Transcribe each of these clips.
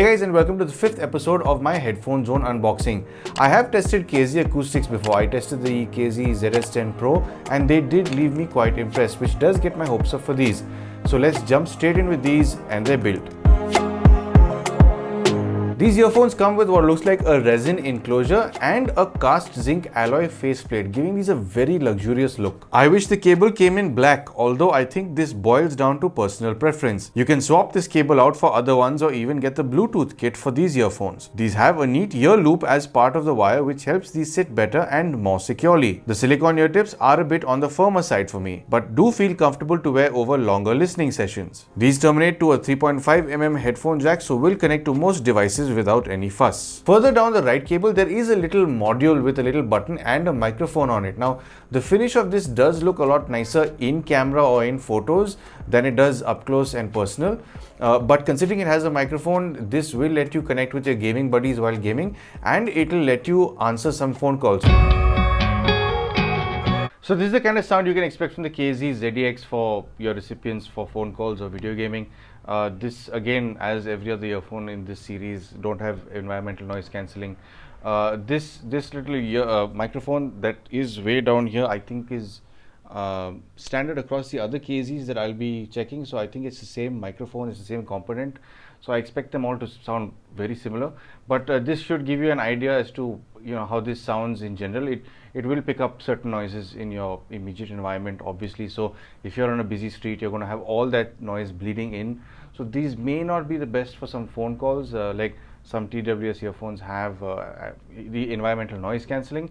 Hey guys, and welcome to the 5th episode of my Headphone Zone unboxing. I have tested KZ Acoustics before. I tested the KZ ZS10 Pro and they did leave me quite impressed, which does get my hopes up for these. So let's jump straight in with these and their build. These earphones come with what looks like a resin enclosure and a cast zinc alloy faceplate, giving these a very luxurious look. I wish the cable came in black, although I think this boils down to personal preference. You can swap this cable out for other ones or even get the Bluetooth kit for these earphones. These have a neat ear loop as part of the wire, which helps these sit better and more securely. The silicone ear tips are a bit on the firmer side for me, but do feel comfortable to wear over longer listening sessions. These terminate to a 3.5mm headphone jack, so will connect to most devices without any fuss. Further down the right cable, there is a little module with a little button and a microphone on it. Now, the finish of this does look a lot nicer in camera or in photos than it does up close and personal. But considering it has a microphone, this will let you connect with your gaming buddies while gaming, and it will let you answer some phone calls. So this is the kind of sound you can expect from the KZ ZEX for your recipients for phone calls or video gaming. This again, as every other earphone in this series, don't have environmental noise cancelling. This little microphone that is way down here, I think is standard across the other KZs that I'll be checking. So I think it's the same microphone, it's the same component. So I expect them all to sound very similar. But this should give you an idea as to how this sounds in general. It will pick up certain noises in your immediate environment, obviously. So if you're on a busy street, you're going to have all that noise bleeding in. So these may not be the best for some phone calls, like some TWS earphones have the environmental noise cancelling.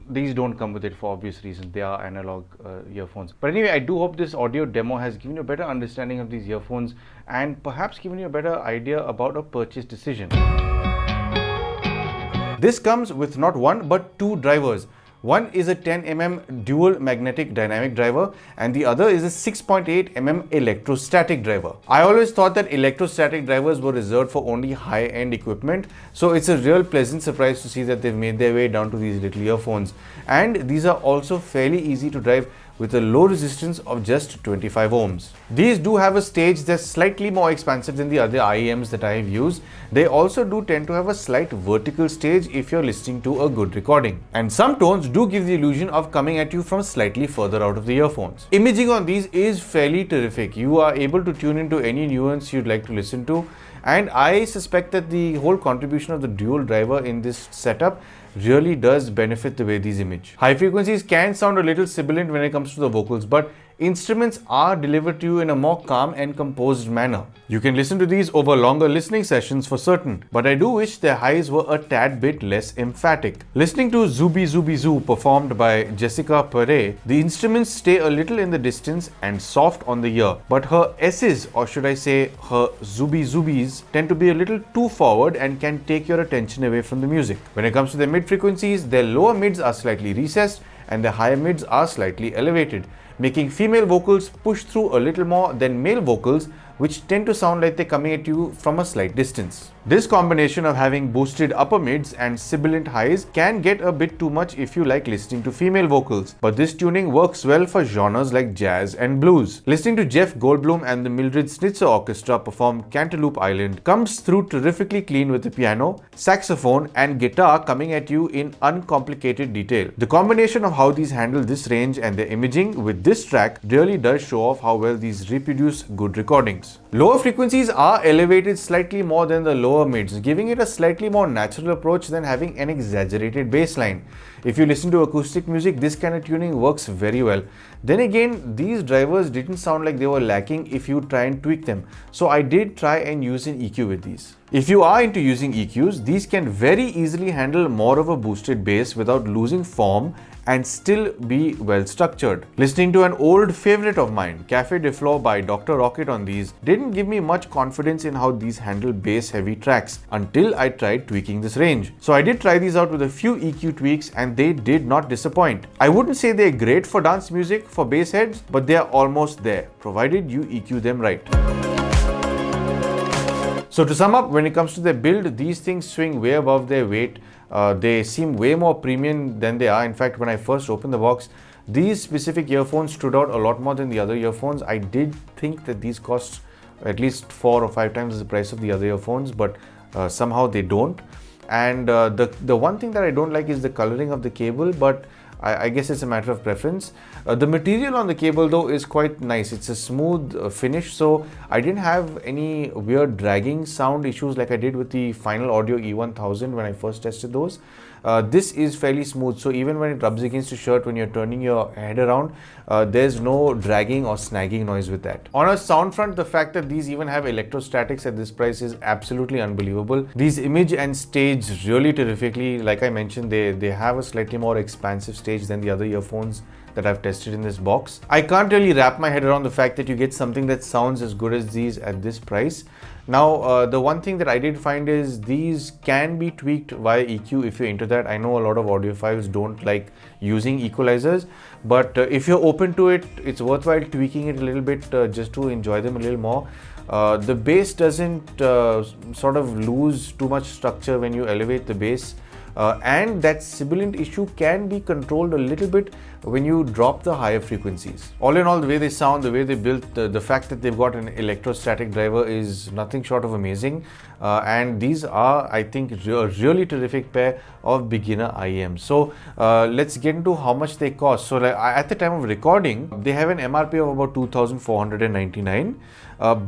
These don't come with it for obvious reasons. They are analog earphones. But anyway, I do hope this audio demo has given you a better understanding of these earphones and perhaps given you a better idea about a purchase decision. This comes with not one but two drivers. One is a 10mm dual magnetic dynamic driver and the other is a 6.8mm electrostatic driver. I always thought that electrostatic drivers were reserved for only high-end equipment, so it's a real pleasant surprise to see that they've made their way down to these little earphones. And these are also fairly easy to drive with a low resistance of just 25 ohms. These do have a stage that's slightly more expansive than the other IEMs that I have used. They also do tend to have a slight vertical stage if you're listening to a good recording. And some tones do give the illusion of coming at you from slightly further out of the earphones. Imaging on these is fairly terrific. You are able to tune into any nuance you'd like to listen to. And I suspect that the whole contribution of the dual driver in this setup really does benefit the way these image. High frequencies can sound a little sibilant when it comes to the vocals, but instruments are delivered to you in a more calm and composed manner. You can listen to these over longer listening sessions for certain, but I do wish their highs were a tad bit less emphatic. Listening to Zooby Zooby Zoo performed by Jessica Perret, the instruments stay a little in the distance and soft on the ear, but her S's, or should I say her Zooby Zoobies, tend to be a little too forward and can take your attention away from the music. When it comes to their mid frequencies, their lower mids are slightly recessed and their higher mids are slightly elevated, making female vocals push through a little more than male vocals, which tend to sound like they're coming at you from a slight distance. This combination of having boosted upper mids and sibilant highs can get a bit too much if you like listening to female vocals, but this tuning works well for genres like jazz and blues. Listening to Jeff Goldblum and the Mildred Snitzer Orchestra perform Cantaloupe Island comes through terrifically clean with the piano, saxophone and guitar coming at you in uncomplicated detail. The combination of how these handle this range and their imaging with this track really does show off how well these reproduce good recordings. Lower frequencies are elevated slightly more than the lower mids, giving it a slightly more natural approach than having an exaggerated bass line. If you listen to acoustic music, this kind of tuning works very well. Then again, these drivers didn't sound like they were lacking if you try and tweak them. So I did try and use an EQ with these. If you are into using EQs, these can very easily handle more of a boosted bass without losing form and still be well structured. Listening to an old favorite of mine, Cafe de Flore by Dr. Rocket on these, didn't give me much confidence in how these handle bass heavy tracks until I tried tweaking this range. So I did try these out with a few EQ tweaks and they did not disappoint. I wouldn't say they're great for dance music for bass heads, but they are almost there, provided you EQ them right. So to sum up, when it comes to their build, these things swing way above their weight. They seem way more premium than they are. In fact, when I first opened the box, these specific earphones stood out a lot more than the other earphones. I did think that these cost at least 4 or 5 times the price of the other earphones, but somehow they don't. And the one thing that I don't like is the coloring of the cable, but I guess it's a matter of preference. The material on the cable though is quite nice. It's a smooth finish, so I didn't have any weird dragging sound issues like I did with the Final Audio E1000 when I first tested those. This is fairly smooth, so even when it rubs against your shirt when you're turning your head around, there's no dragging or snagging noise with that. On a sound front, the fact that these even have electrostatics at this price is absolutely unbelievable. These image and stage really terrifically. Like I mentioned, they have a slightly more expansive stage than the other earphones that I've tested in this box. I can't really wrap my head around the fact that you get something that sounds as good as these at this price. Now, the one thing that I did find is these can be tweaked via EQ if you're into that. I know a lot of audiophiles don't like using equalizers, but if you're open to it, it's worthwhile tweaking it a little bit just to enjoy them a little more. The bass doesn't sort of lose too much structure when you elevate the bass. And that sibilant issue can be controlled a little bit when you drop the higher frequencies. All in all, the way they sound, the way they built, the fact that they've got an electrostatic driver is nothing short of amazing. And these are, I think, a really terrific pair of beginner IEMs. So let's get into how much they cost. So like, at the time of recording, they have an MRP of about 2,499,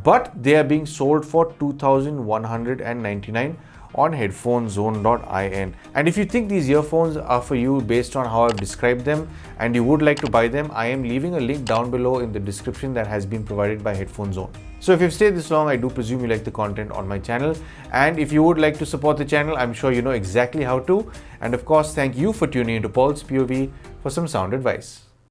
but they are being sold for 2,199 on headphonezone.in. And if you think these earphones are for you based on how I've described them and you would like to buy them, I am leaving a link down below in the description that has been provided by Headphone Zone. So if you've stayed this long, I do presume you like the content on my channel. And if you would like to support the channel, I'm sure you know exactly how to. And of course, thank you for tuning into Paul's POV for some sound advice.